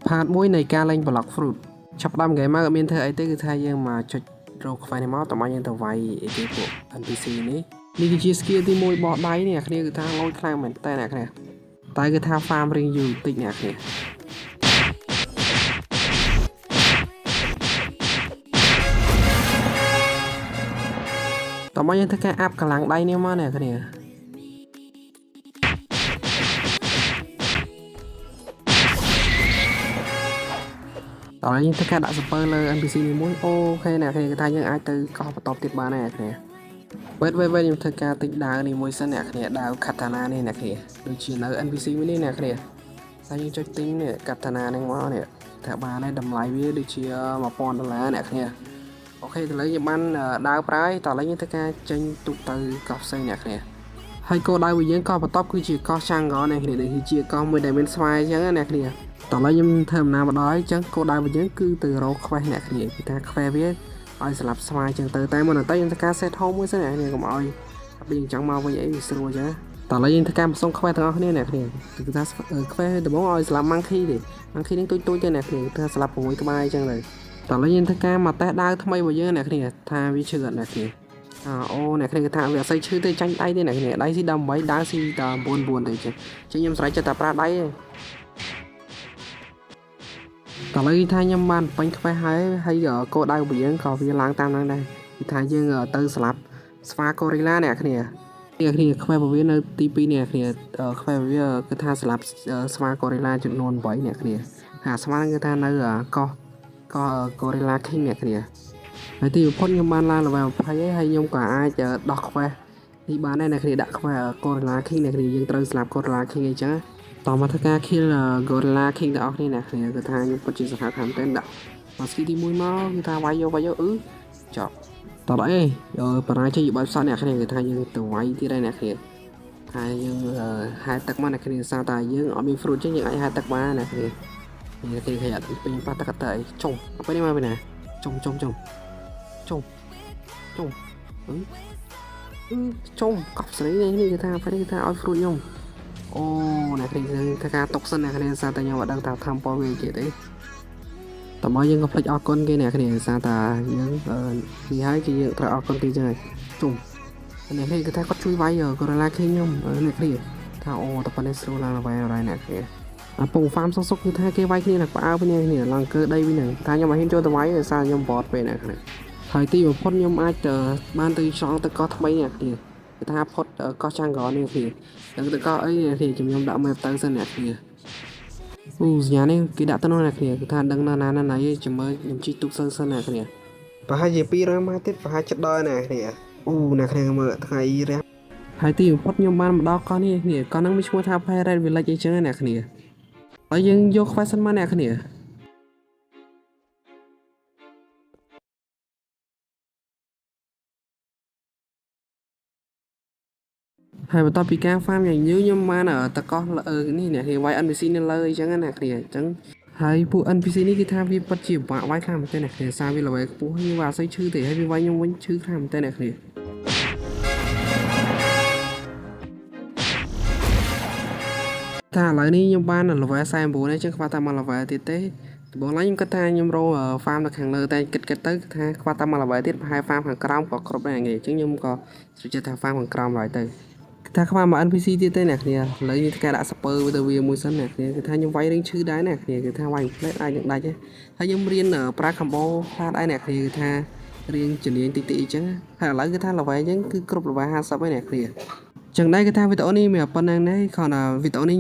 ផាតមួយនៃការលេង Block Fruit ឆាប់ដាំហ្គេមមកមានធ្វើអីទេគឺថាយើងមកចុចរកខ្វែនេះមកតោះមកយើងទៅវាយទីពួក NPC នេះគឺជា skill ទី1របស់ដៃនេះអ្នកគ្នាគឺថាលុយខ្លាំងមែនតើអ្នកគ្នាតែគឺថា farm រៀងយូរតិចអ្នកគ្នាតោះមកយើងធ្វើការអាប់កម្លាំងដៃនេះមកអ្នកគ្នាតោះយើងធ្វើការដាក់ super លើ NPC នេះមួយអូខេអ្នកគ្នាគឺថាយើងអាចទៅកោះបន្តទៀតបានអ្នកគ្នាវេតខ្ញុំធ្វើការទិញដាវនេះមួយសិនអ្នកគ្នាដាវ Katana នេះអ្នកគ្នាដូចជានៅ NPC មួយនេះអ្នកគ្នាតែយើងចុចទិញនេះ Katana ហ្នឹងមកនេះថាបានហើយតម្លៃវាដូចជា$1000អ្នកគ្នាអូខេឥឡូវយើងបានដាវប្រើហើយតោះឥឡូវយើងធ្វើការចេញទូកទៅកោះផ្សេងអ្នកគ្នាហើយគោលដៅរបស់យើងកោះបន្ទាប់គឺជាកោះ Chang'e អ្នកគ្នាដែលគឺជាកោះមួយដែលមានស្វាយអញ្ចឹងអ្នកគ្នាតោះឥឡូវខ្ញុំធ្វើដំណើរមកដល់អញ្ចឹងគោលដៅរបស់យើងគឺទៅរកខ្វេះអ្នកគ្នាគឺថាខ្វេះវាឲ្យស្លាប់ស្វាយអញ្ចឹងទៅតែមុនទៅយើងធ្វើការ set home មួយសិនអ្នកគ្នាកុំឲ្យយើងចង់មកវិញអីវាស្រួលអញ្ចឹងតោះឥឡូវយើងធ្វើការផ្សំខ្វេះទាំងអស់គ្នាអ្នកគ្នាគឺថាខ្វេះដំបូងឲ្យស្លាប់ monkey ទេ monkey នេះទូចទេអ្នកគ្នាគឺថាស្លាប់6ក្បាលអញ្ចឹងទៅតោះឥឡូវយើងធ្វើការមកតេស្តដាវថ្មីរបស់យើងអ្នកគ្នាថាវាឈឺអត់អ្នកគ្នាអូអ្នកគ្នាគឺថាវាអត់សូវឈឺទេចាញ់ដៃទេអ្នកគ្នាដៃស៊ី18ដាវស៊ីតែ9ទេចឹងខ្ញុំស្រេចចិត្តតែប្រើដៃទេតើឥឡូវថាខ្ញុំបានបាញ់ខ្វេះហើយគោលដៅរបស់យើងក៏វាឡើងតាមហ្នឹងដែរគឺថាយើងទៅស្លាប់ស្វាកូរីឡាអ្នកគ្នាខ្វេះរបស់វានៅទី2អ្នកគ្នាខ្វេះវាគឺថាស្លាប់ស្វាកូរីឡាចំនួន8អ្នកគ្នាហើយស្វាហ្នឹងគឺថានៅកោះកូរីឡា King អ្នកគ្នាហើយទីបំផុតខ្ញុំបានឡើង level 20ហើយខ្ញុំក៏អាចដោះខ្វេះនេះបានដែរអ្នកគ្នាដាក់ខ្វេះកូរីឡា King អ្នកគ្នាយើងត្រូវស្លាប់កូរីឡា King អីចឹងតមកធ្វើការ kill Gorilla King ទាំងអស់គ្នាអ្នកគ្នាគឺថាខ្ញុំពិតជាសង្ឃឹមថាមែនតើដាក់មកស្គីទី1មកគឺថាវាយយកចប់តដល់អីបរាជ័យបើផ្សោតអ្នកគ្នាគឺថាយើងទៅវាយទៀតហើយអ្នកគ្នាហើយយើងហែទឹកមកអ្នកគ្នាសារតែយើងអត់មាន fruit ចឹងយើងអាចហែទឹកបានអ្នកគ្នានេះគេឃើញអត់ពេញប៉ះទឹកទៅអីចុងពេលនេះមកពីណាចុងចុងកប់ស្រីនេះគឺថាពេលនេះគឺថាឲ្យ fruit ខ្ញុំអូអ្នកគ្នាធ្វើការຕົកសិនអ្នកគ្នាសារតែខ្ញុំអត់ដឹងថាធ្វើប៉ុលវាជាទេតើមកយើងក៏ភ្លេចអរគុណគេអ្នកគ្នាសារតែយើងនេះហើយគឺយើងត្រូវអរគុណគេចឹងហើយជុំអ្នកគ្នាគឺថាគាត់ជួយវាយGorilla Kingខ្ញុំអ្នកគ្នាថាអូតែប៉ុណ្ណេះស្រួលឡើងវាយអរ៉ៃអ្នកគ្នាពង farm សុកគឺថាគេវាយគ្នាណាផ្អើវិញគ្នាឡើងកើដីវិញហ្នឹងថាខ្ញុំអត់ហ៊ានចូលទៅវាយដោយសារខ្ញុំបត់ពេកអ្នកគ្នាហើយទីបំផុតខ្ញុំអាចបានទៅឆ្លងទៅកោះថ្មីអ្នកគ្នាគឺថាផុតកោះ Chang'e នេះគ្នាដឹងទៅកោះអីនេះខ្ញុំដាក់ map ទៅសិនអ្នកគ្នាសញ្ញានេះគេដាក់ទៅនោះអ្នកគ្នាគឺថាដឹងណាណៃចាំមើលខ្ញុំជីទុកសិនអ្នកគ្នាប្រហែលជា200ម៉ាទៀតប្រហែលចិត្តដល់អ្នកគ្នាអ្នកគ្នាមើលថ្ងៃរះហើយទីបំផុតខ្ញុំបានមកដល់កោះនេះគ្នាកោះហ្នឹងមានឈ្មោះថា Pirate Village អីចឹងអ្នកគ្នាហើយយើងយក question មកអ្នកគ្នាហើយបន្ទាប់ពីការ farm យ៉ាងយូរខ្ញុំបានតកោះនេះអ្នកគ្នាវាយ NPC នៅលើអីចឹងអ្នកគ្នាអញ្ចឹងហើយពួក NPC នេះគឺថាវាពិតជាពិបាកវាយខ្លាំងមែនទែនអ្នកគ្នាសារវា level ខ្ពស់វាអត់សូវឈឺទេហើយវាវាយខ្ញុំវិញឈឺខ្លាំងមែនទែនអ្នកគ្នាថាឥឡូវនេះខ្ញុំបាន level 49ហើយចឹងខ្វះតែមួយ level ទៀតទេដំបូងឡើយខ្ញុំគិតថាខ្ញុំរក farm នៅខាងលើតែគិតទៅគឺថាខ្វះតែមួយ level ទៀតប្រហែល farm ខាងក្រោមក៏គ្រប់ដែរហ្នឹងអញ្ចឹងខ្ញុំក៏ស្រួលចិត្តថា farm ខាងក្រោមហើយទៅថាខ្វះមក NPC ទៀតទេអ្នកគ្នាឥឡូវនេះការដាក់ super ទៅវាមួយសិនអ្នកគ្នាគឺថាខ្ញុំវាយរឿងឈឺដែរអ្នកគ្នាគឺថាវាយផ្លែអាចនឹងដាច់ហើយខ្ញុំរៀនប្រើ combo ខ្លះដែរអ្នកគ្នាគឺថារៀងជំនាញតិចអញ្ចឹងហើយឥឡូវគឺថា level អញ្ចឹងគឺគ្រប់ level 50ហើយអ្នកគ្នាអញ្ចឹងដែរគឺថាវីដេអូនេះមានប៉ុណ្ណឹងដែរគ្រាន់តែវីដេអូនេះ